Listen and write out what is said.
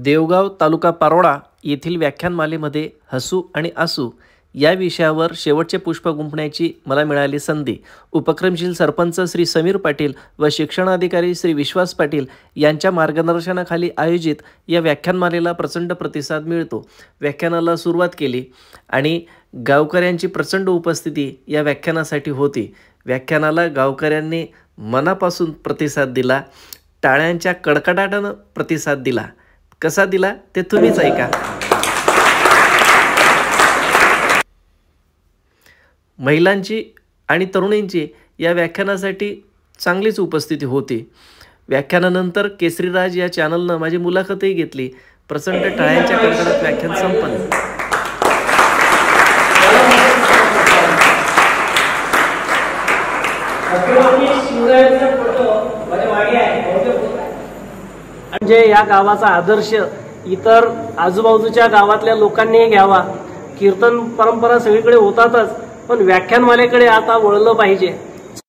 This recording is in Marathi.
देवगाव तालुका पारोळा येथील व्याख्यानमालेमध्ये हसू आणि आसू या विषयावर शेवटचे पुष्प गुंफण्याची मला मिळाली संधी। उपक्रमशील सरपंच श्री समीर पाटील व शिक्षणाधिकारी श्री विश्वास पाटील यांच्या मार्गदर्शनाखाली आयोजित या व्याख्यानमालेला प्रचंड प्रतिसाद मिळतो। व्याख्यानाला सुरुवात केली आणि गावकऱ्यांची प्रचंड उपस्थिती या व्याख्यानासाठी होती। व्याख्यानाला गावकऱ्यांनी मनापासून प्रतिसाद दिला, टाळ्यांच्या कडकडाटाने प्रतिसाद दिला। कसा दिला ते तुम्हीच ऐका। महिलांची आणि तरुणींची या व्याख्यानासाठी चांगलीच उपस्थिती होती। व्याख्यानानंतर केसरीराज या चॅनलने माझी मुलाखतही घेतली। प्रचंड टाळ्यांच्या कडकडाटात व्याख्यान संपन्न। म्हणजे या गावाचा आदर्श इतर आजूबाजूच्या गावातल्या लोकांनी घ्यावा। कीर्तन परंपरा सगळीकडे होतातच, पण व्याख्यानमालेकडे आता वळलं पाहिजे।